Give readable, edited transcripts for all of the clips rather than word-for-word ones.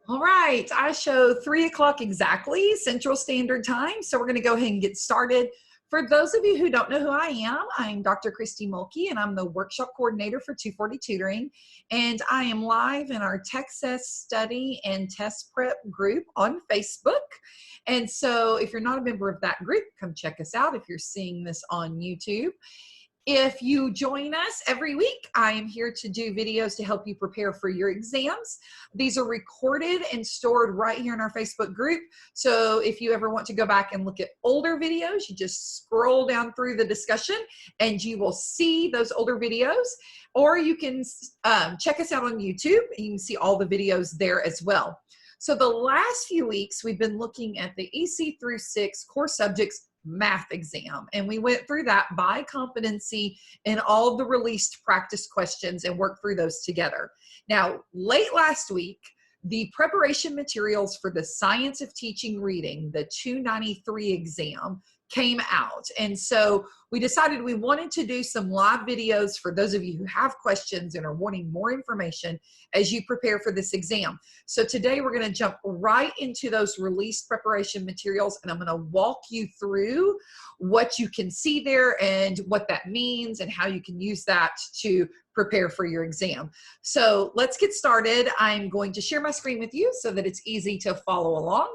All right, I show 3 o'clock exactly Central Standard Time. So we're going to go ahead and get started. For those of you who don't know who I am, I'm Dr. Christy Mulkey, and I'm the workshop coordinator for 240 Tutoring. And I am live in our TExES study and test prep group on Facebook. And so if you're not a member of that group, come check us out if you're seeing this on YouTube. If you join us every week, I am here to do videos to help you prepare for your exams. These are recorded and stored right here in our Facebook group. So if you ever want to go back and look at older videos, you just scroll down through the discussion and you will see those older videos. Or you can check us out on YouTube and you can see all the videos there as well. So the last few weeks, we've been looking at the EC through 6 core subjects math exam, and we went through that by competency and all of the released practice questions and worked through those together. Now, late last week, the preparation materials for the Science of Teaching Reading, the 293 exam, came out. And so we decided we wanted to do some live videos for those of you who have questions and are wanting more information as you prepare for this exam. So today we're going to jump right into those released preparation materials, and I'm going to walk you through what you can see there and what that means and how you can use that to prepare for your exam. So let's get started. I'm going to share my screen with you so that it's easy to follow along.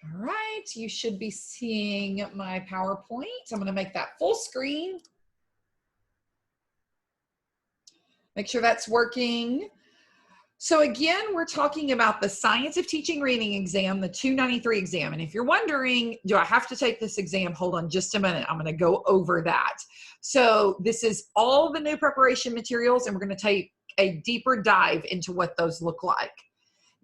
All right, you should be seeing my PowerPoint. I'm going to make that full screen. Make sure that's working. So again, we're talking about the Science of Teaching Reading exam, the 293 exam. And if you're wondering, do I have to take this exam? Hold on just a minute. I'm going to go over that. So this is all the new preparation materials, and we're going to take a deeper dive into what those look like.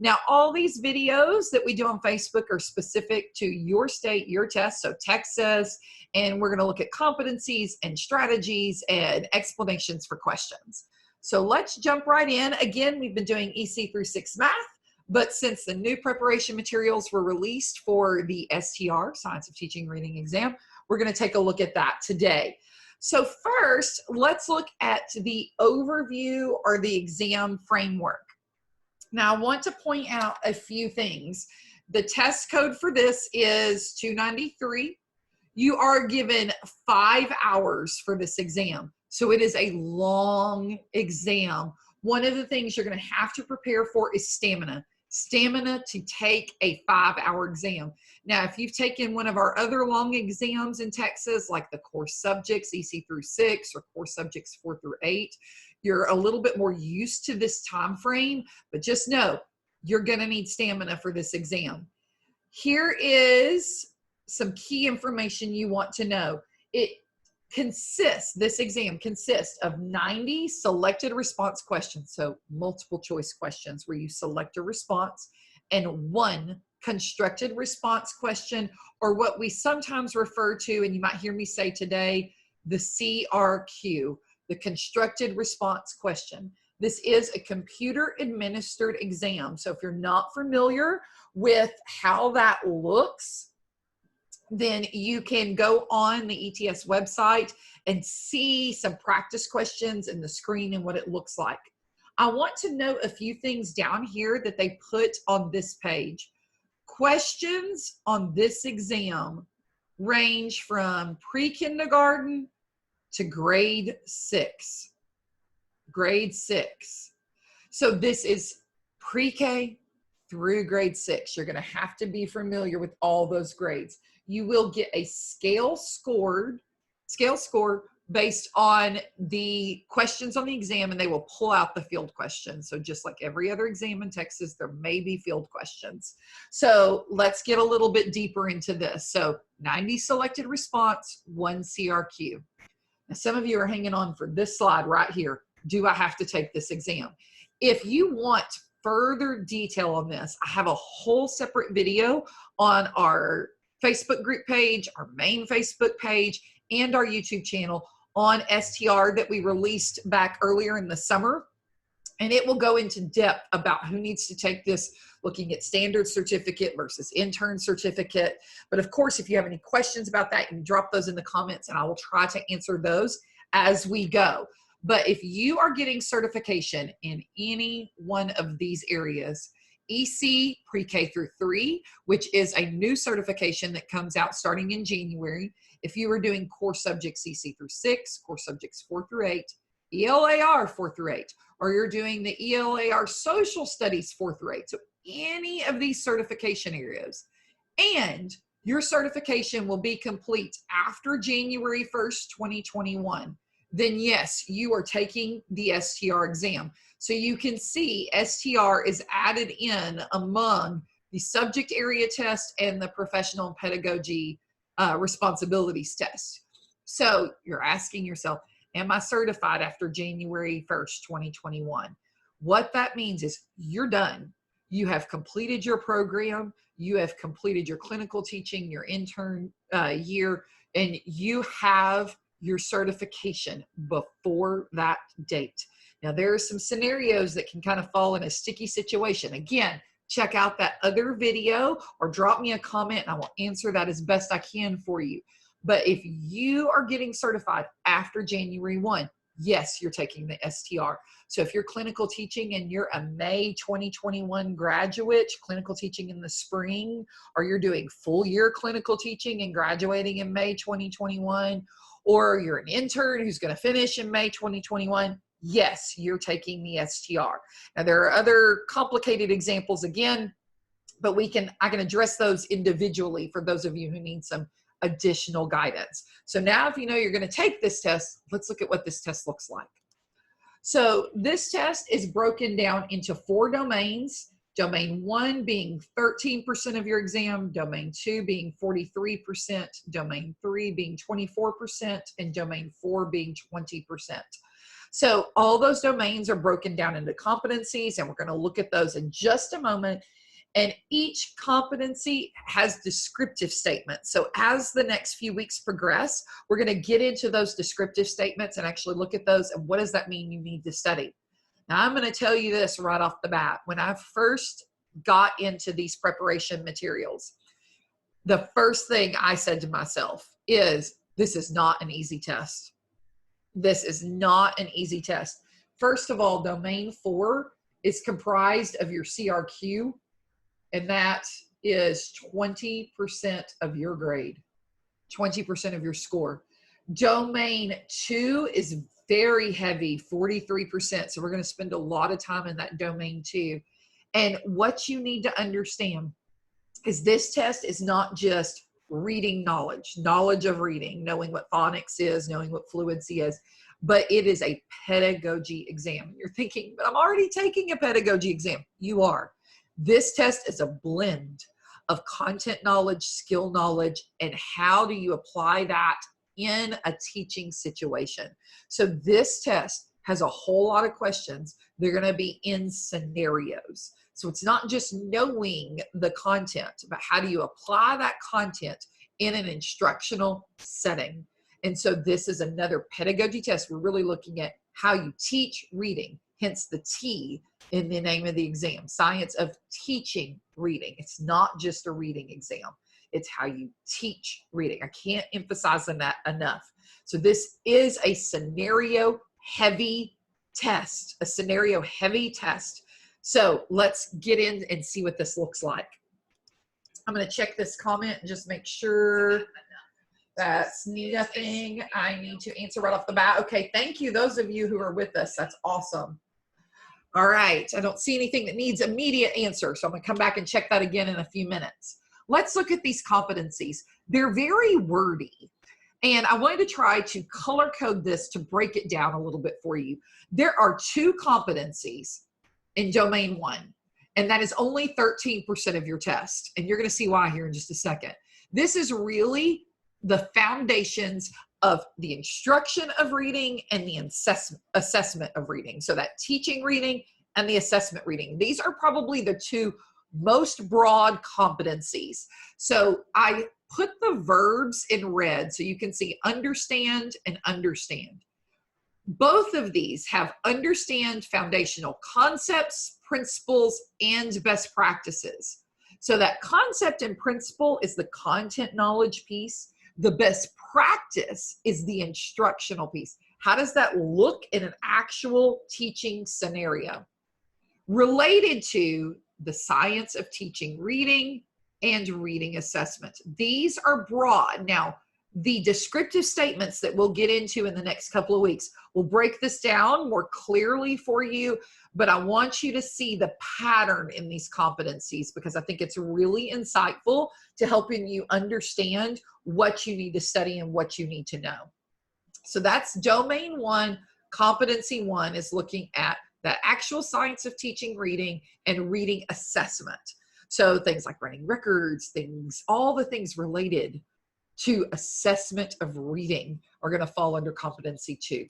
Now, all these videos that we do on Facebook are specific to your state, your test, so TExES, and we're going to look at competencies and strategies and explanations for questions. So let's jump right in. Again, we've been doing EC through 6 math, but since the new preparation materials were released for the STR, Science of Teaching Reading exam, we're going to take a look at that today. So first, let's look at the overview or the exam framework. Now, I want to point out a few things. The test code for this is 293. You are given 5 hours for this exam. So it is a long exam. One of the things you're going to have to prepare for is stamina. Stamina to take a 5-hour exam. Now, if you've taken one of our other long exams in TExES, like the core subjects, EC through 6, or core subjects 4 through 8, you're a little bit more used to this time frame, but just know you're going to need stamina for this exam. Here is some key information you want to know. This exam consists of 90 selected response questions, so multiple choice questions where you select a response, and 1 constructed response question, or what we sometimes refer to, and you might hear me say today, the CRQ, the constructed response question. This is a computer administered exam. So if you're not familiar with how that looks, then you can go on the ETS website and see some practice questions in the screen and what it looks like. I want to note a few things down here that they put on this page. Questions on this exam range from pre-kindergarten to grade 6. Grade 6. So this is pre-K through grade 6. You're going to have to be familiar with all those grades. You will get a scale score based on the questions on the exam, and they will pull out the field questions. So just like every other exam in TExES, there may be field questions. So let's get a little bit deeper into this. So 90 selected response, 1 CRQ. Now, some of you are hanging on for this slide right here. Do I have to take this exam? If you want further detail on this, I have a whole separate video on our Facebook group page, our main Facebook page, and our YouTube channel on STR that we released back earlier in the summer. And it will go into depth about who needs to take this, looking at standard certificate versus intern certificate. But of course, if you have any questions about that, you can drop those in the comments and I will try to answer those as we go. But if you are getting certification in any one of these areas, EC pre-K through 3, which is a new certification that comes out starting in January. If you are doing core subjects CC through 6, core subjects 4 through 8, ELAR 4 through 8, or you're doing the ELAR social studies 4 through 8. So any of these certification areas, and your certification will be complete after January 1st, 2021, then yes, you are taking the STR exam. So you can see STR is added in among the subject area test and the professional and pedagogy responsibilities test. So you're asking yourself, am I certified after January 1st, 2021? What that means is you're done. You have completed your program. You have completed your clinical teaching, your intern year, and you have your certification before that date. Now, there are some scenarios that can kind of fall in a sticky situation. Again, check out that other video or drop me a comment and I will answer that as best I can for you. But if you are getting certified after January 1, yes, you're taking the STR. So if you're clinical teaching and you're a May 2021 graduate, clinical teaching in the spring, or you're doing full year clinical teaching and graduating in May 2021, or you're an intern who's going to finish in May 2021, yes, you're taking the STR. Now, there are other complicated examples again, but I can address those individually for those of you who need some additional guidance. So now if you know you're going to take this test, let's look at what this test looks like. So this test is broken down into 4 domains. Domain 1 being 13% of your exam, domain 2 being 43%, domain 3 being 24%, and domain 4 being 20%. So all those domains are broken down into competencies, and we're going to look at those in just a moment. And each competency has descriptive statements. So as the next few weeks progress, we're going to get into those descriptive statements and actually look at those and what does that mean you need to study. Now, I'm going to tell you this right off the bat. When I first got into these preparation materials, the first thing I said to myself is, this is not an easy test. This is not an easy test. First of all, domain 4 is comprised of your CRQ, and that is 20% of your grade, 20% of your score. Domain 2 is very heavy, 43%. So we're going to spend a lot of time in that domain 2. And what you need to understand is this test is not just reading knowledge of reading, knowing what phonics is, knowing what fluency is, but it is a pedagogy exam. You're thinking, but I'm already taking a pedagogy exam. You are. This test is a blend of content knowledge, skill knowledge, and how do you apply that in a teaching situation. So this test has a whole lot of questions. They're going to be in scenarios. So it's not just knowing the content, but how do you apply that content in an instructional setting. And so this is another pedagogy test. We're really looking at how you teach reading, hence the T in the name of the exam, science of teaching reading. It's not just a reading exam. It's how you teach reading. I can't emphasize on that enough. So this is a scenario heavy test, So let's get in and see what this looks like. I'm going to check this comment and just make sure that's nothing I need to answer right off the bat. Okay, thank you, those of you who are with us. That's awesome. All right, I don't see anything that needs immediate answer, so I'm going to come back and check that again in a few minutes. Let's look at these competencies. They're very wordy, and I wanted to try to color code this to break it down a little bit for you. There are 2 competencies in domain 1, and that is only 13% of your test, and you're going to see why here in just a second. This is really the foundations of the instruction of reading and the assessment of reading. So that teaching reading and the assessment reading. These are probably the 2 most broad competencies. So I put the verbs in red so you can see understand and understand. Both of these have understand foundational concepts, principles, and best practices. So that concept and principle is the content knowledge piece. The best practice is the instructional piece. How does that look in an actual teaching scenario related to the science of teaching reading and reading assessment? These are broad. Now, the descriptive statements that we'll get into in the next couple of weeks will break this down more clearly for you, but I want you to see the pattern in these competencies because I think it's really insightful to helping you understand what you need to study and what you need to know. So that's domain 1. Competency 1 is looking at the actual science of teaching reading and reading assessment. So things like running records, all the things related to assessment of reading are going to fall under competency 2.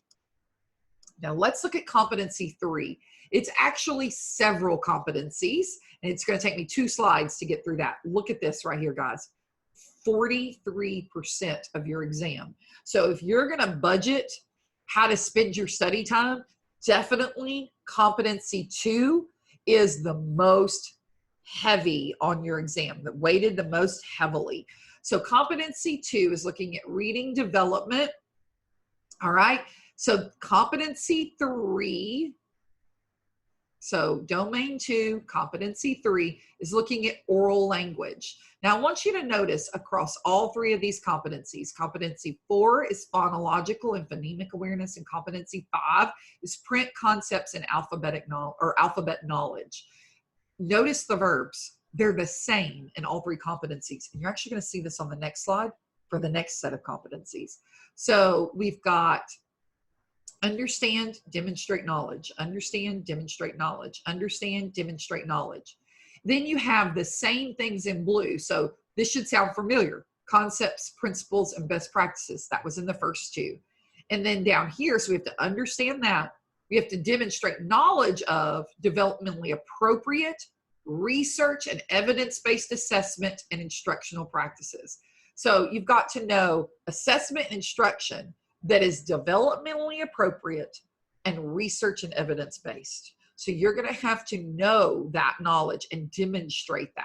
Now let's look at competency 3. It's actually several competencies, and it's going to take me 2 slides to get through that. Look at this right here, guys. 43% of your exam. So if you're going to budget how to spend your study time, definitely competency 2 is the most heavy on your exam, that weighted the most heavily. So competency 2 is looking at reading development. All right. So competency 3, so domain 2, competency 3 is looking at oral language. Now I want you to notice across all 3 of these competencies, competency 4 is phonological and phonemic awareness, and competency 5 is print concepts and alphabet knowledge. Notice the verbs. They're the same in all 3 competencies. And you're actually going to see this on the next slide for the next set of competencies. So we've got understand, demonstrate knowledge, understand, demonstrate knowledge, understand, demonstrate knowledge. Then you have the same things in blue. So this should sound familiar. Concepts, principles, and best practices. That was in the first 2. And then down here, so we have to understand that. We have to demonstrate knowledge of developmentally appropriate research and evidence-based assessment and instructional practices. So you've got to know assessment and instruction that is developmentally appropriate and research and evidence-based. So you're going to have to know that knowledge and demonstrate that.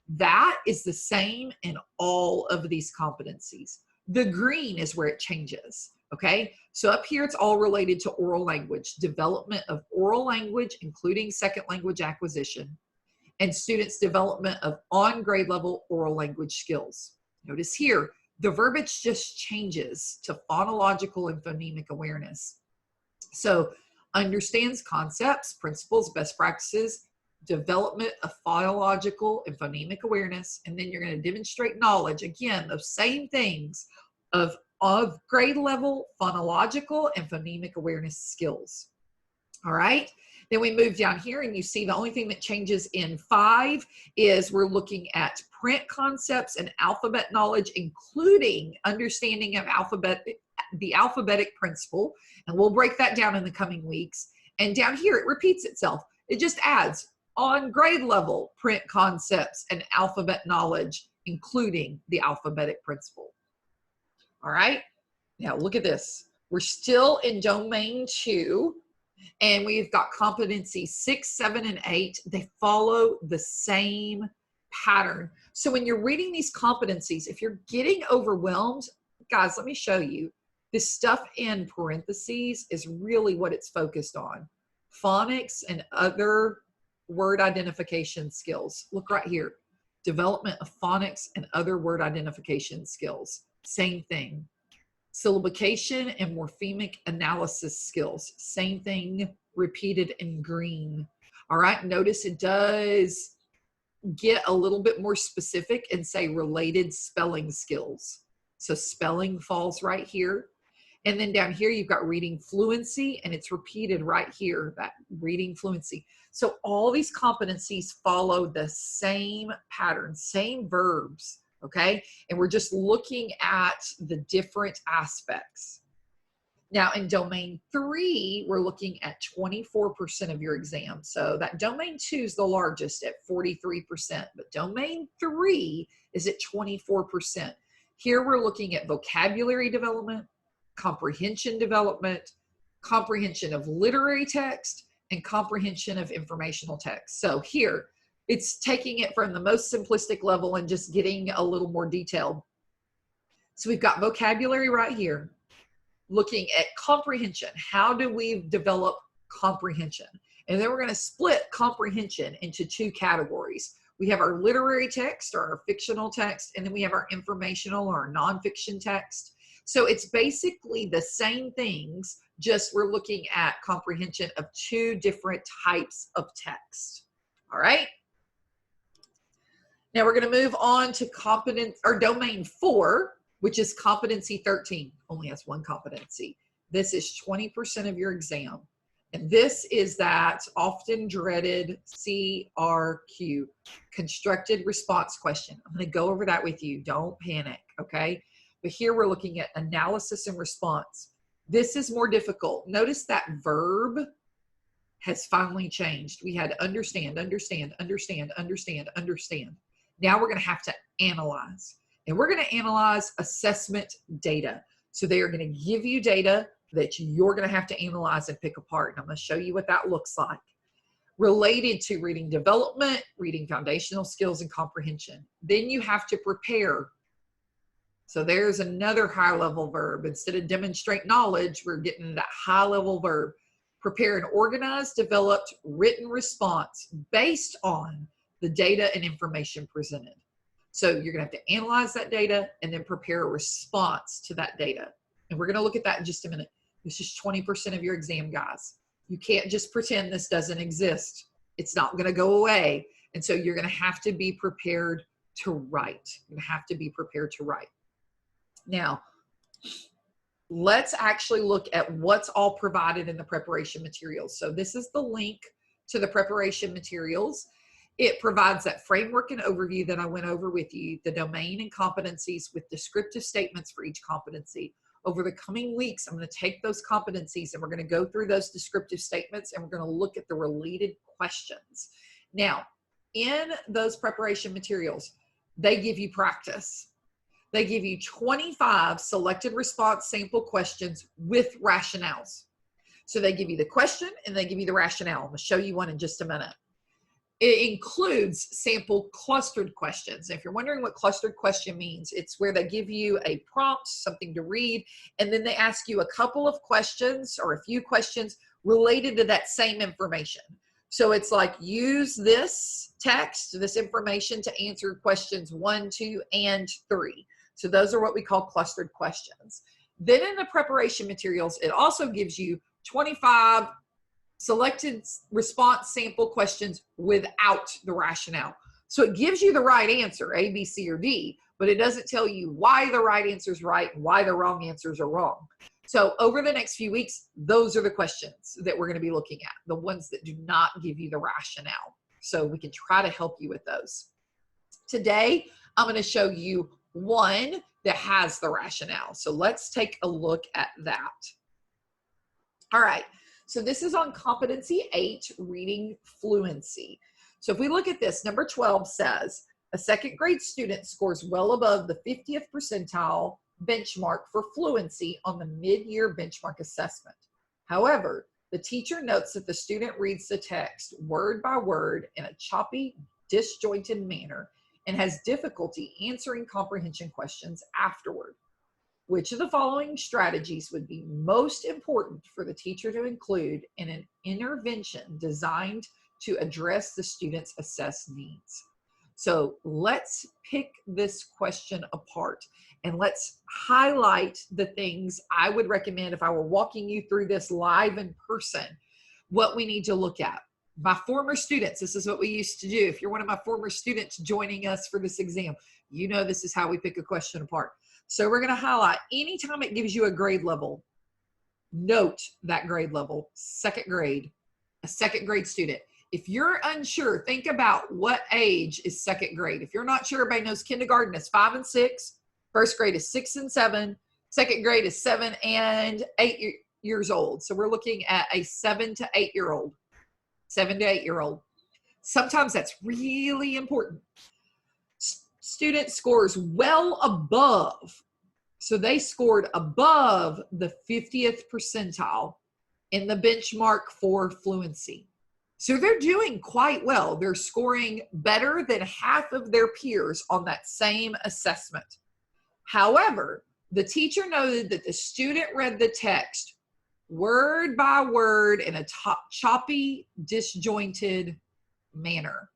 That is the same in all of these competencies. The green is where it changes. Okay, so up here, it's all related to oral language, development of oral language, including second language acquisition, and students' development of on-grade level oral language skills. Notice here, the verbiage just changes to phonological and phonemic awareness. So understands concepts, principles, best practices, development of phonological and phonemic awareness, and then you're going to demonstrate knowledge, again, those same things of grade level phonological and phonemic awareness skills. All right. Then we move down here and you see the only thing that changes in 5 is we're looking at print concepts and alphabet knowledge, including understanding of the alphabetic principle. And we'll break that down in the coming weeks. And down here, it repeats itself. It just adds on grade level print concepts and alphabet knowledge, including the alphabetic principle. All right. Now look at this. We're still in domain 2. And we've got competency 6, 7, and 8. They follow the same pattern. So when you're reading these competencies, if you're getting overwhelmed, guys, let me show you. This stuff in parentheses is really what it's focused on. Phonics and other word identification skills. Look right here. Development of phonics and other word identification skills. Same thing. Syllabication and morphemic analysis skills. Same thing, repeated in green. All right, notice it does get a little bit more specific and say related spelling skills. So spelling falls right here. And then down here, you've got reading fluency, and it's repeated right here, that reading fluency. So all these competencies follow the same pattern, same verbs. Okay, and we're just looking at the different aspects. Now in domain 3, we're looking at 24% of your exam. So that domain 2 is the largest at 43%, but domain 3 is at 24%. Here we're looking at vocabulary development, comprehension development, comprehension of literary text, and comprehension of informational text. So here, it's taking it from the most simplistic level and just getting a little more detailed. So we've got vocabulary right here. looking at comprehension. How do we develop comprehension? And then we're going to split comprehension into two categories. We have our literary text or our fictional text, and then we have our informational or nonfiction text. So it's basically the same things, just we're looking at comprehension of two different types of text. All right. Now we're going to move on to domain 4, which is competency 13. Only has one competency. This is 20% of your exam. And this is that often dreaded CRQ, constructed response question. I'm going to go over that with you. Don't panic, okay? But here we're looking at analysis and response. This is more difficult. Notice that verb has finally changed. We had understand, understand, understand, understand, understand. Now we're going to have to analyze. And we're going to analyze assessment data. So they are going to give you data that you're going to have to analyze and pick apart. And I'm going to show you what that looks like. Related to reading development, reading foundational skills, and comprehension. Then you have to prepare. So there's another high-level verb. Instead of demonstrate knowledge, we're getting that high-level verb. Prepare an organized, developed, written response based on the data and information presented. So you're going to have to analyze that data and then prepare a response to that data. And we're going to look at that in just a minute. This is 20% of your exam, guys. You can't just pretend this doesn't exist. It's not going to go away. And so you're going to have to be prepared to write. You're going to have to be prepared to write. Now, let's actually look at what's all provided in the preparation materials. So this is the link to the preparation materials. It provides that framework and overview that I went over with you, the domain and competencies with descriptive statements for each competency. Over the coming weeks, I'm going to take those competencies and we're going to go through those descriptive statements and we're going to look at the related questions. Now, in those preparation materials, they give you practice. They give you 25 selected response sample questions with rationales. So they give you the question and they give you the rationale. I'm going to show you one in just a minute. It includes sample clustered questions. If you're wondering what clustered question means, it's where they give you a prompt, something to read, and then they ask you a couple of questions or a few questions related to that same information. So it's like, use this text, this information to answer questions 1, 2, and 3. So those are what we call clustered questions. Then in the preparation materials, it also gives you 25 selected response sample questions without the rationale. So it gives you the right answer, A, B, C, or D, but it doesn't tell you why the right answer is right and why the wrong answers are wrong. So over the next few weeks, those are the questions that we're going to be looking at, the ones that do not give you the rationale. So we can try to help you with those. Today, I'm going to show you one that has the rationale. So let's take a look at that. All right. So this is on competency 8, reading fluency. So if we look at this, number 12 says, a second grade student scores well above the 50th percentile benchmark for fluency on the mid-year benchmark assessment. However, the teacher notes that the student reads the text word by word in a choppy, disjointed manner and has difficulty answering comprehension questions afterward. Which of the following strategies would be most important for the teacher to include in an intervention designed to address the student's assessed needs? So let's pick this question apart and let's highlight the things I would recommend if I were walking you through this live in person, what we need to look at. My former students, this is what we used to do. If you're one of my former students joining us for this exam, you know this is how we pick a question apart. So we're going to highlight anytime it gives you a grade level, note that grade level, second grade, a second grade student. If you're unsure, think about what age is second grade. If you're not sure, everybody knows kindergarten is 5 and 6, first grade is 6 and 7, second grade is 7 and 8 years old. So we're looking at a 7 to 8 year old, 7 to 8 year old. Sometimes that's really important. Student scores well above. So they scored above the 50th percentile in the benchmark for fluency. So they're doing quite well. They're scoring better than half of their peers on that same assessment. However, The teacher noted that the student read the text word by word in a choppy, disjointed manner.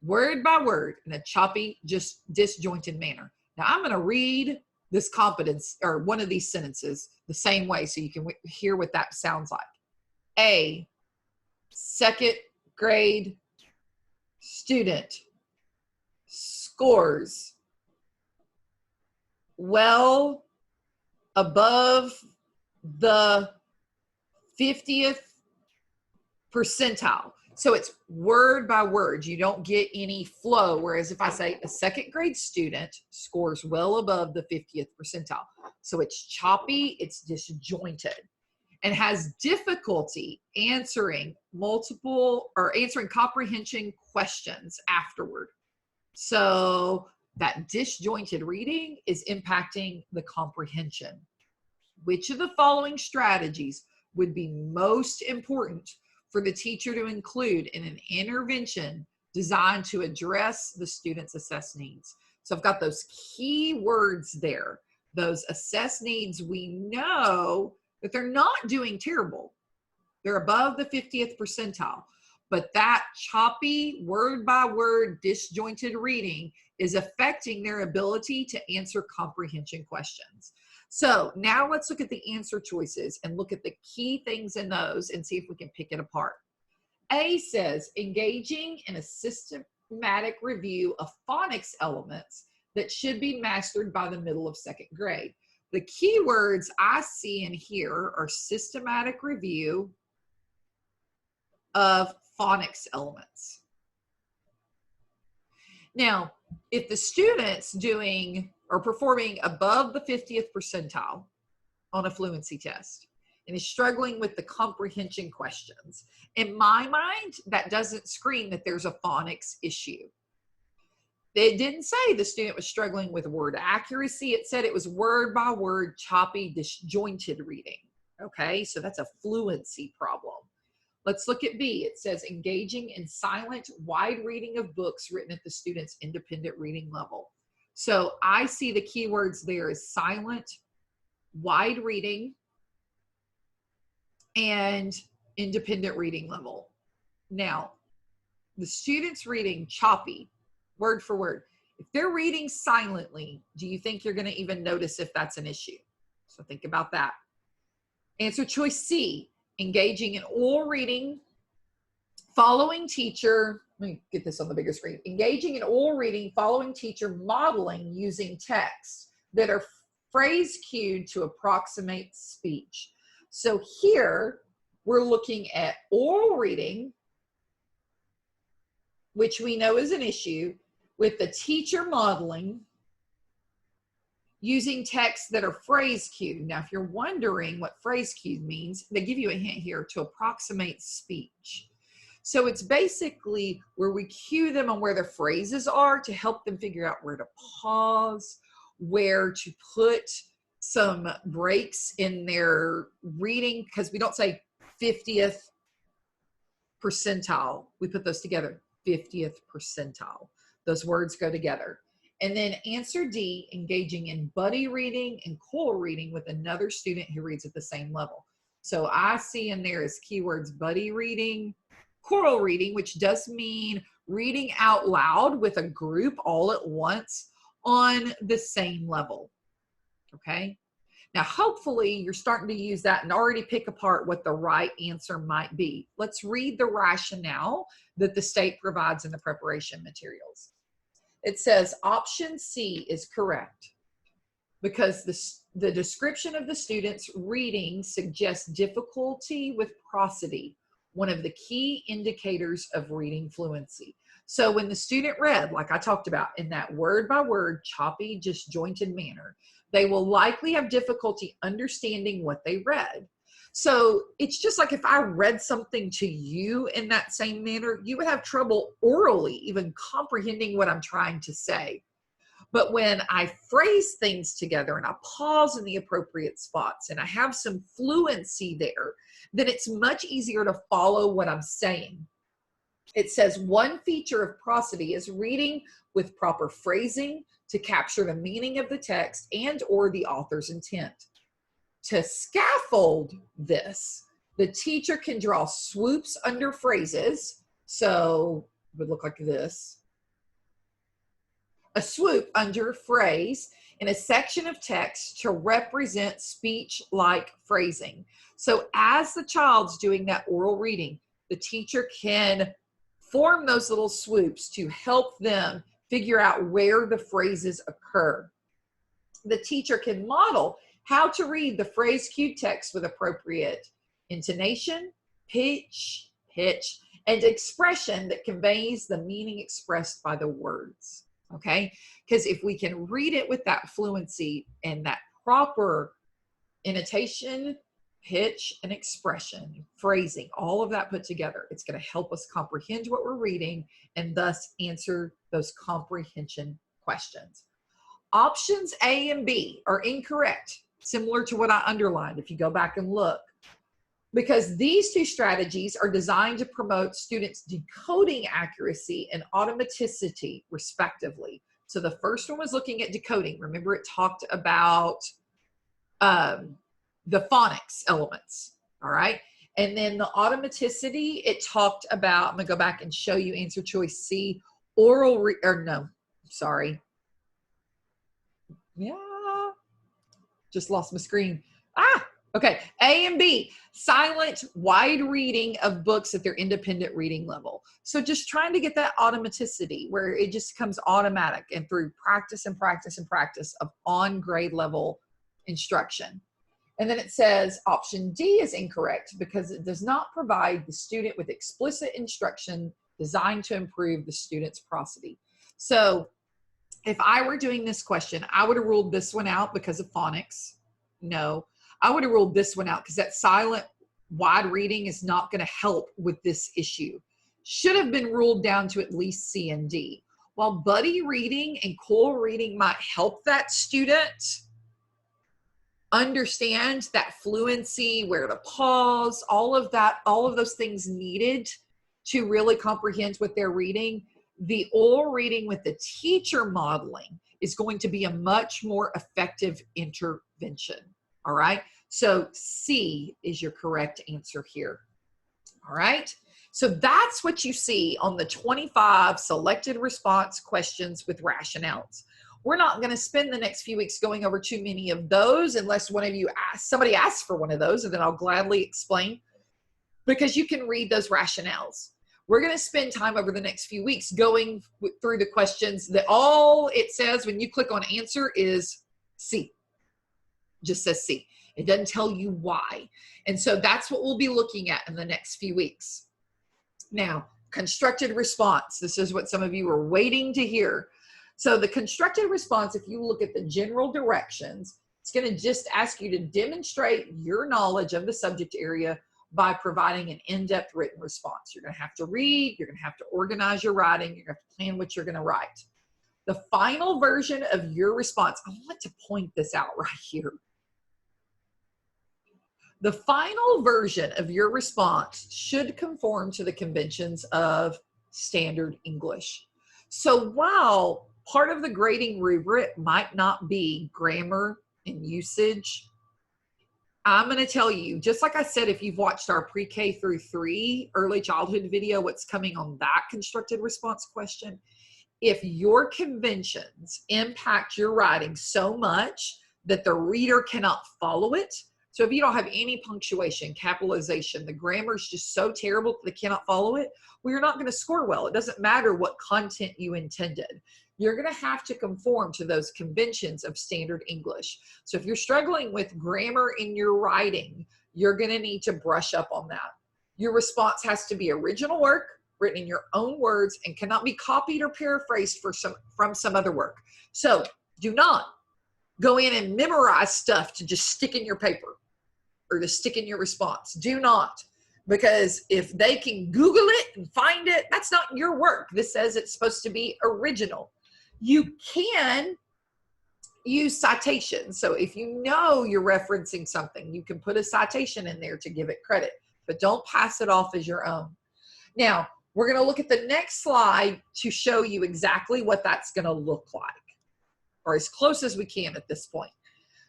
Word by word in a choppy, just disjointed manner. Now I'm going to read this competence or one of these sentences the same way so you can hear what that sounds like. A second grade student scores well above the 50th percentile. So it's word by word. You don't get any flow. Whereas if I say a second grade student scores well above the 50th percentile. So it's choppy, it's disjointed, and has difficulty answering answering comprehension questions afterward. So that disjointed reading is impacting the comprehension. Which of the following strategies would be most important for the teacher to include in an intervention designed to address the student's assessed needs? So I've got those key words there. Those assessed needs, we know that they're not doing terrible. They're above the 50th percentile. But that choppy, word by word, disjointed reading is affecting their ability to answer comprehension questions. So now let's look at the answer choices and look at the key things in those and see if we can pick it apart. A says, engaging in a systematic review of phonics elements that should be mastered by the middle of second grade. The key words I see in here are systematic review of phonics elements. Now, if the student's doing or performing above the 50th percentile on a fluency test and is struggling with the comprehension questions, in my mind, that doesn't scream that there's a phonics issue. It didn't say the student was struggling with word accuracy. It said it was word by word, choppy, disjointed reading. Okay, so that's a fluency problem. Let's look at B. It says engaging in silent, wide reading of books written at the student's independent reading level. So I see the keywords there is silent, wide reading, and independent reading level. Now, the student's reading choppy, word for word. If they're reading silently, do you think you're going to even notice if that's an issue? So think about that. Answer choice C. Engaging in oral reading, following teacher, let me get this on the bigger screen. Engaging in oral reading, following teacher modeling using texts that are phrase cued to approximate speech. So here we're looking at oral reading, which we know is an issue, with the teacher modeling using texts that are phrase cued. Now, if you're wondering what phrase cued means, they give you a hint here, to approximate speech. So it's basically where we cue them on where the phrases are to help them figure out where to pause, where to put some breaks in their reading, because we don't say 50th percentile. We put those together, 50th percentile. Those words go together. And then answer D, engaging in buddy reading and choral reading with another student who reads at the same level. So I see in there as keywords buddy reading, choral reading, which does mean reading out loud with a group all at once on the same level. Okay. Now, hopefully you're starting to use that and already pick apart what the right answer might be. Let's read the rationale that the state provides in the preparation materials. It says option C is correct because the description of the student's reading suggests difficulty with prosody, one of the key indicators of reading fluency. So when the student read, like I talked about, in that word by word, choppy, disjointed manner, they will likely have difficulty understanding what they read. So it's just like if I read something to you in that same manner, you would have trouble orally even comprehending what I'm trying to say. But when I phrase things together and I pause in the appropriate spots and I have some fluency there, then it's much easier to follow what I'm saying. It says one feature of prosody is reading with proper phrasing to capture the meaning of the text and or the author's intent. To scaffold this, the teacher can draw swoops under phrases. So it would look like this. A swoop under a phrase in a section of text to represent speech-like phrasing. So as the child's doing that oral reading, the teacher can form those little swoops to help them figure out where the phrases occur. The teacher can model how to read the phrase cued text with appropriate intonation, pitch, and expression that conveys the meaning expressed by the words. Okay, because if we can read it with that fluency and that proper intonation, pitch, and expression, phrasing, all of that put together, it's going to help us comprehend what we're reading and thus answer those comprehension questions. Options A and B are incorrect, similar to what I underlined if you go back and look, because these two strategies are designed to promote students' decoding accuracy and automaticity, respectively. So the first one was looking at decoding. Remember, it talked about the phonics elements, all right? And then the automaticity, it talked about, I'm gonna go back and show you answer choice C, just lost my screen. Okay, A and B, silent, wide reading of books at their independent reading level. So just trying to get that automaticity where it just comes automatic and through practice and practice and practice of on grade level instruction. And then it says option D is incorrect because it does not provide the student with explicit instruction designed to improve the student's prosody. So if I were doing this question, I would have ruled this one out because of phonics. No. I would have ruled this one out because that silent wide reading is not going to help with this issue. Should have been ruled down to at least C and D. While buddy reading and core reading might help that student understand that fluency, where to pause, all of that, all of those things needed to really comprehend what they're reading, the oral reading with the teacher modeling is going to be a much more effective intervention. All right, so C is your correct answer here. All right, so that's what you see on the 25 selected response questions with rationales. We're not going to spend the next few weeks going over too many of those unless one of you somebody asks for one of those, and then I'll gladly explain, because you can read those rationales. We're going to spend time over the next few weeks going through the questions that all it says when you click on answer is C. Just says C. It doesn't tell you why. And so that's what we'll be looking at in the next few weeks. Now, constructed response. This is what some of you are waiting to hear. So the constructed response, if you look at the general directions, it's going to just ask you to demonstrate your knowledge of the subject area by providing an in-depth written response. You're going to have to read, you're going to have to organize your writing, you're going to have to plan what you're going to write. The final version of your response, I want to point this out right here. The final version of your response should conform to the conventions of standard English. So while part of the grading rubric might not be grammar and usage, I'm going to tell you, just like I said, if you've watched our pre-K through 3 early childhood video, what's coming on that constructed response question, if your conventions impact your writing so much that the reader cannot follow it, so if you don't have any punctuation, capitalization, the grammar is just so terrible that they cannot follow it, well, you're not going to score well. It doesn't matter what content you intended. You're going to have to conform to those conventions of standard English. So if you're struggling with grammar in your writing, you're going to need to brush up on that. Your response has to be original work, written in your own words, and cannot be copied or paraphrased from some other work. So do not go in and memorize stuff to just stick in your paper or to stick in your response. Do not, because if they can Google it and find it, that's not your work. This says it's supposed to be original. You can use citations. So if you know you're referencing something, you can put a citation in there to give it credit, but don't pass it off as your own. Now, We're going to look at the next slide to show you exactly what that's going to look like, or as close as we can at this point.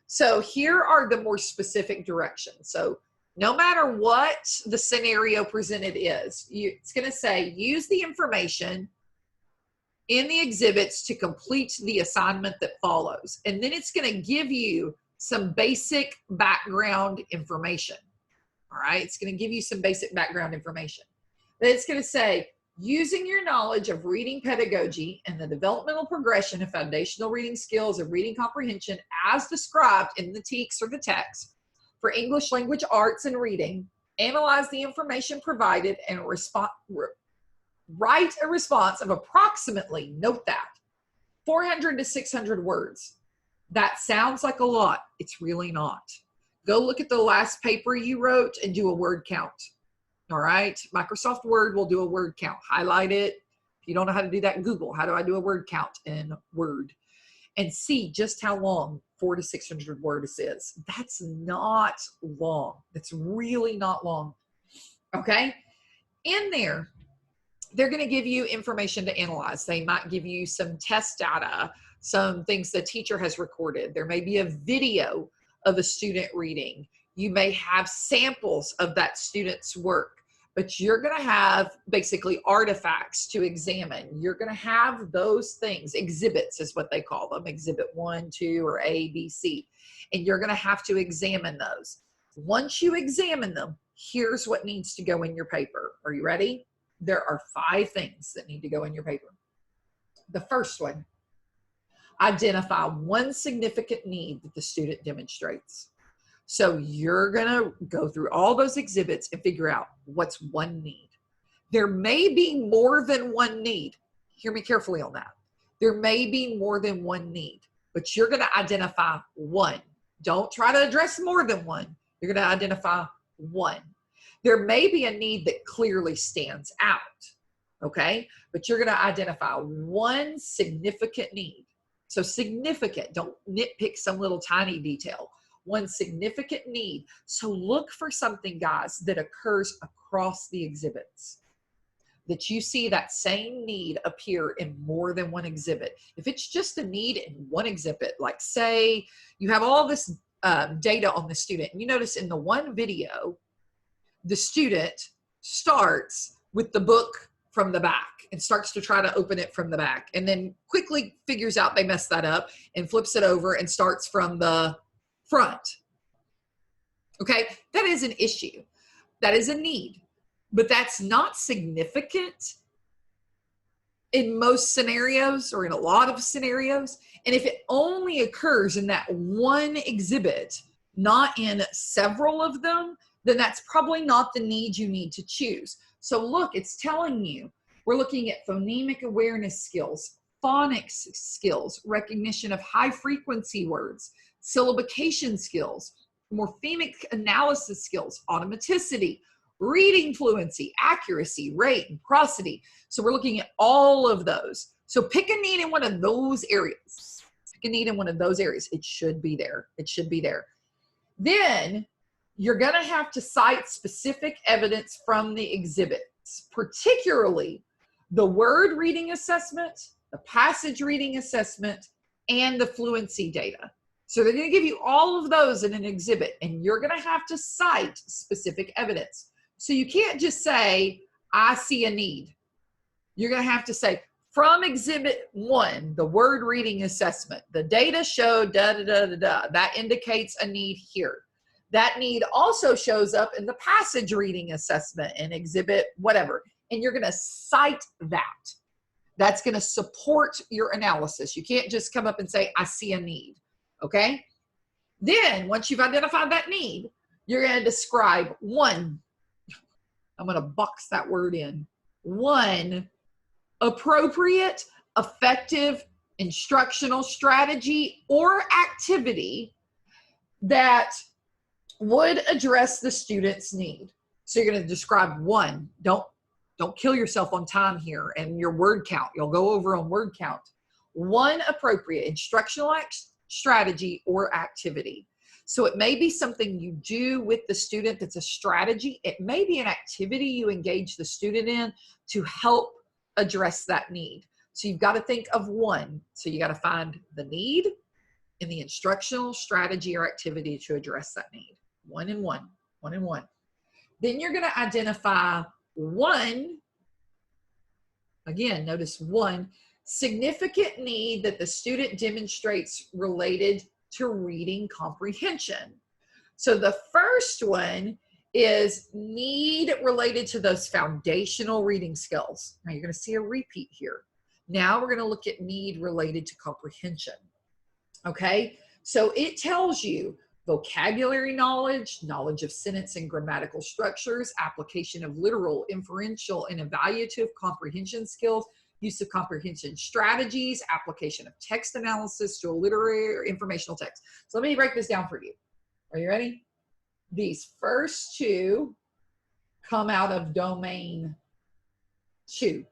So here are the more specific directions. So no matter what the scenario presented is, it's going to say use the information in the exhibits to complete the assignment that follows. And then it's going to give you some basic background information. All right, it's going to give you some basic background information. Then it's going to say, using your knowledge of reading pedagogy and the developmental progression of foundational reading skills and reading comprehension as described in the TExES or the TExES for English language arts and reading, analyze the information provided and write a response of approximately, note that, 400 to 600 words. That sounds like a lot. It's really not. Go look at the last paper you wrote and do a word count. All right, Microsoft Word will do a word count. Highlight it. If you don't know how to do that, Google, how do I do a word count in Word? And see just how long 400 to 600 words is. That's not long. That's really not long. Okay, in there, they're going to give you information to analyze. They might give you some test data, some things the teacher has recorded. There may be a video of a student reading. You may have samples of that student's work, but you're going to have basically artifacts to examine. You're going to have those things, exhibits is what they call them, exhibit 1, 2, or A, B, C, and you're going to have to examine those. Once you examine them, here's what needs to go in your paper. Are you ready? There are 5 things that need to go in your paper. The first one, identify one significant need that the student demonstrates. So you're going to go through all those exhibits and figure out what's one need. There may be more than one need. Hear me carefully on that. There may be more than one need, but you're going to identify one. Don't try to address more than one. You're going to identify one. There may be a need that clearly stands out, okay? But you're going to identify one significant need. So significant, don't nitpick some little tiny detail. One significant need. So look for something, guys, that occurs across the exhibits, that you see that same need appear in more than one exhibit. If it's just a need in one exhibit, like say you have all this data on the student, and you notice in the one video, the student starts with the book from the back and starts to try to open it from the back, and then quickly figures out they messed that up and flips it over and starts from the front. Okay, that is an issue. That is a need, but that's not significant in most scenarios or in a lot of scenarios. And if it only occurs in that one exhibit, not in several of them, then that's probably not the need you need to choose. So look, it's telling you, we're looking at phonemic awareness skills, phonics skills, recognition of high frequency words, syllabication skills, morphemic analysis skills, automaticity, reading fluency, accuracy, rate, and prosody. So we're looking at all of those. So pick a need in one of those areas. Pick a need in one of those areas. It should be there. It should be there. Then you're going to have to cite specific evidence from the exhibits, particularly the word reading assessment, the passage reading assessment, and the fluency data. So they're going to give you all of those in an exhibit, and you're going to have to cite specific evidence. So you can't just say, I see a need. You're going to have to say, from exhibit 1, the word reading assessment, the data showed da-da-da-da-da. That indicates a need here. That need also shows up in the passage reading assessment in exhibit whatever. And you're going to cite that. That's going to support your analysis. You can't just come up and say, I see a need. Okay? Then once you've identified that need, you're going to describe one, I'm going to box that word in, one appropriate, effective instructional strategy or activity that would address the student's need. So you're going to describe one. Don't kill yourself on time here and your word count. You'll go over on word count. One appropriate instructional strategy or activity. So it may be something you do with the student that's a strategy. It may be an activity you engage the student in to help address that need. So you've got to think of one. So you got to find the need and the instructional strategy or activity to address that need. One and one, one and one. Then you're going to identify one, again, notice one, significant need that the student demonstrates related to reading comprehension. So the first one is need related to those foundational reading skills. Now you're going to see a repeat here. Now we're going to look at need related to comprehension. Okay, so it tells you vocabulary knowledge, knowledge of sentence and grammatical structures, application of literal, inferential, and evaluative comprehension skills, use of comprehension strategies, application of text analysis to a literary or informational text. So let me break this down for you. Are you ready? These first two come out of domain 2.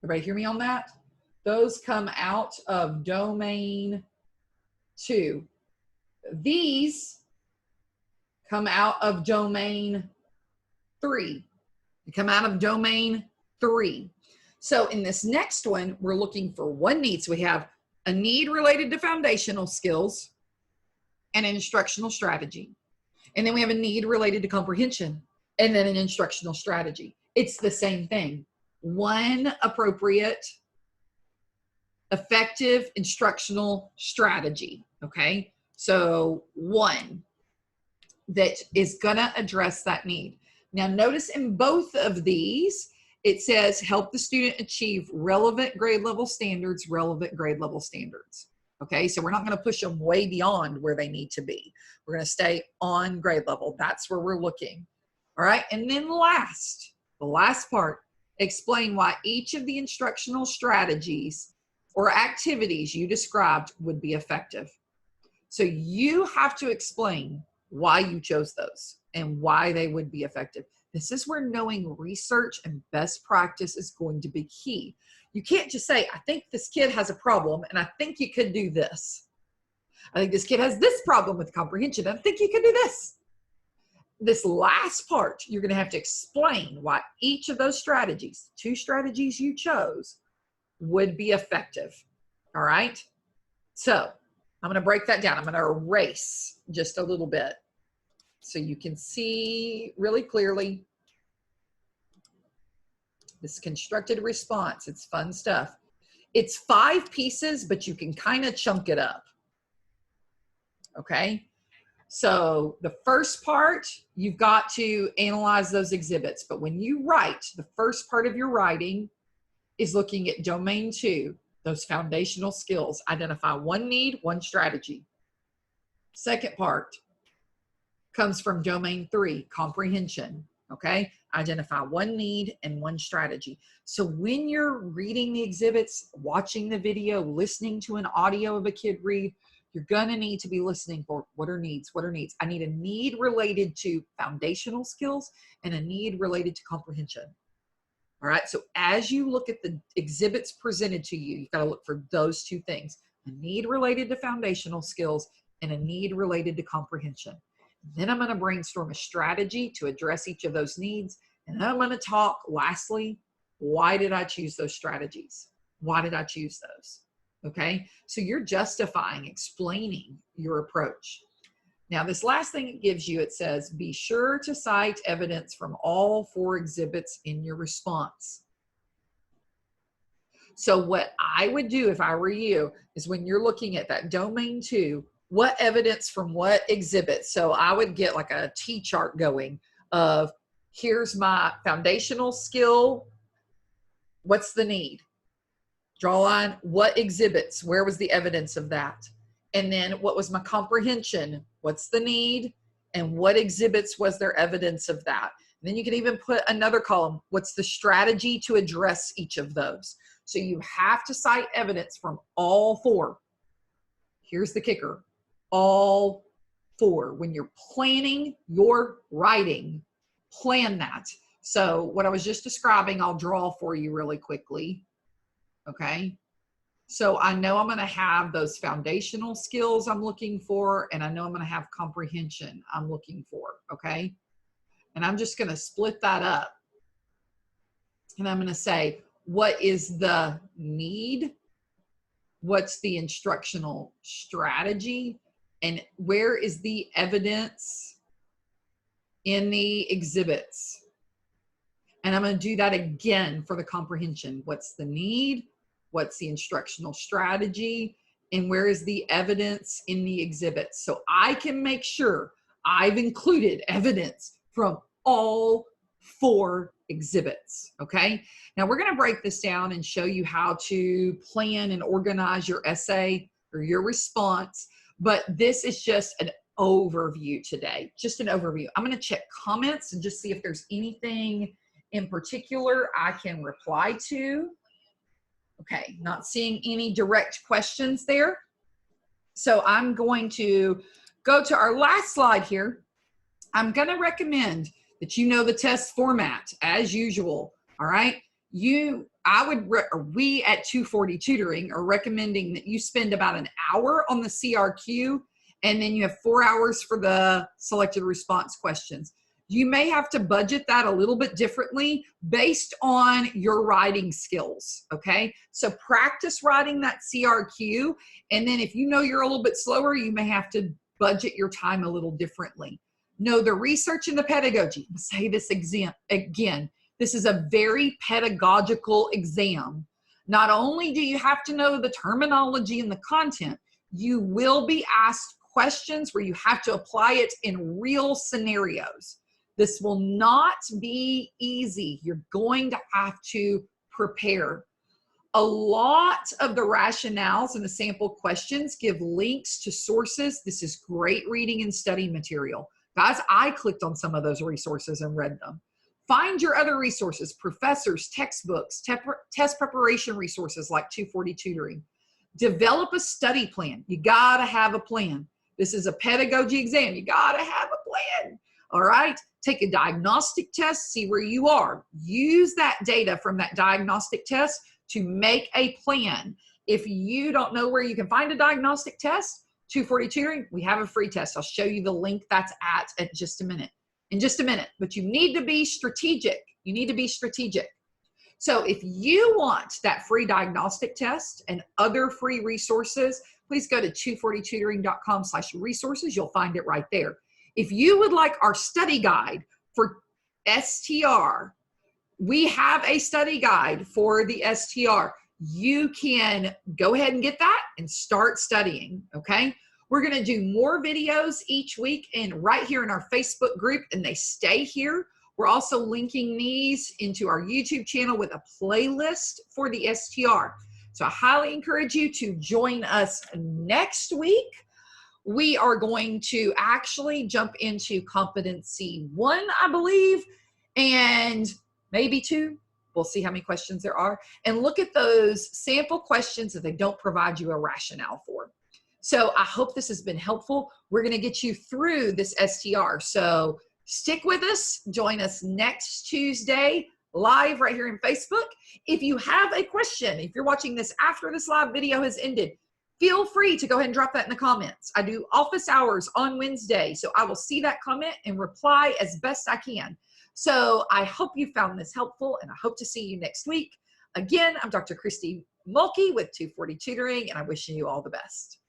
Everybody hear me on that? Those come out of domain 2. These come out of domain 3. They come out of domain 3. So in this next one, we're looking for one need. So we have a need related to foundational skills and an instructional strategy. And then we have a need related to comprehension and then an instructional strategy. It's the same thing. One appropriate, effective instructional strategy. Okay. So one that is going to address that need. Now notice in both of these, it says help the student achieve relevant grade level standards, relevant grade level standards. Okay, so we're not going to push them way beyond where they need to be. We're going to stay on grade level. That's where we're looking. All right, and then last, the last part, explain why each of the instructional strategies or activities you described would be effective. So you have to explain why you chose those and why they would be effective. This is where knowing research and best practice is going to be key. You can't just say, I think this kid has a problem and I think you could do this. I think this kid has this problem with comprehension. I think you could do this. This last part, you're going to have to explain why each of those strategies, 2 strategies you chose, would be effective. All right. So I'm going to break that down. I'm going to erase just a little bit so you can see really clearly. This constructed response, it's fun stuff. It's 5 pieces, but you can kind of chunk it up. Okay. So the first part, you've got to analyze those exhibits. But when you write, the first part of your writing is looking at domain 2, those foundational skills. Identify one need, one strategy. Second part comes from domain 3, comprehension. Okay, identify one need and one strategy. So when you're reading the exhibits, watching the video, listening to an audio of a kid read, you're gonna need to be listening for what are needs, what are needs. I need a need related to foundational skills and a need related to comprehension. All right, so as you look at the exhibits presented to you, you've got to look for those 2 things, a need related to foundational skills and a need related to comprehension. Then I'm going to brainstorm a strategy to address each of those needs. And then I'm going to talk, lastly, why did I choose those strategies? Why did I choose those? Okay, so you're justifying, explaining your approach. Now, this last thing it gives you, it says, be sure to cite evidence from all 4 exhibits in your response. So what I would do if I were you is when you're looking at that domain 2, what evidence from what exhibit? So I would get like a T-chart going of here's my foundational skill. What's the need? Draw a line. What exhibits? Where was the evidence of that? And then what was my comprehension? What's the need? And what exhibits was there evidence of that? And then you can even put another column. What's the strategy to address each of those? So you have to cite evidence from all 4. Here's the kicker. All 4. When you're planning your writing, plan that. So what I was just describing, I'll draw for you really quickly. Okay. So I know I'm going to have those foundational skills I'm looking for, and I know I'm going to have comprehension I'm looking for, okay? And I'm just going to split that up. And I'm going to say, what is the need? What's the instructional strategy? And where is the evidence in the exhibits? And I'm going to do that again for the comprehension. What's the need? What's the instructional strategy? And where is the evidence in the exhibits? So I can make sure I've included evidence from all 4 exhibits, okay? Now we're going to break this down and show you how to plan and organize your essay or your response, but this is just an overview today, just an overview. I'm going to check comments and just see if there's anything in particular I can reply to. Okay, not seeing any direct questions there. So I'm going to go to our last slide here. I'm going to recommend that you know the test format as usual. All right. We at 240 Tutoring are recommending that you spend about an hour on the CRQ, and then you have 4 hours for the selected response questions. You may have to budget that a little bit differently based on your writing skills, okay? So practice writing that CRQ, and then if you know you're a little bit slower, you may have to budget your time a little differently. Know the research and the pedagogy. I'll say this again. This is a very pedagogical exam. Not only do you have to know the terminology and the content, you will be asked questions where you have to apply it in real scenarios. This will not be easy. You're going to have to prepare. A lot of the rationales and the sample questions give links to sources. This is great reading and study material. Guys, I clicked on some of those resources and read them. Find your other resources, professors, textbooks, test preparation resources like 240 Tutoring. Develop a study plan. You gotta have a plan. This is a pedagogy exam. You gotta have a plan. All right, take a diagnostic test, see where you are. Use that data from that diagnostic test to make a plan. If you don't know where you can find a diagnostic test, 240 Tutoring, we have a free test. I'll show you the link that's in just a minute. But you need to be strategic. You need to be strategic. So if you want that free diagnostic test and other free resources, please go to 240tutoring.com/resources. You'll find it right there. If you would like our study guide for STR, we have a study guide for the STR. You can go ahead and get that and start studying, okay? We're gonna do more videos each week and right here in our Facebook group, and they stay here. We're also linking these into our YouTube channel with a playlist for the STR. So I highly encourage you to join us next week. We are going to actually jump into Competency 1, I believe, and maybe 2. We'll see how many questions there are. And look at those sample questions that they don't provide you a rationale for. So I hope this has been helpful. We're going to get you through this STR. So stick with us. Join us next Tuesday live right here in Facebook. If you have a question, if you're watching this after this live video has ended, feel free to go ahead and drop that in the comments. I do office hours on Wednesday, so I will see that comment and reply as best I can. So I hope you found this helpful, and I hope to see you next week. Again, I'm Dr. Christy Mulkey with 240 Tutoring, and I wish you all the best.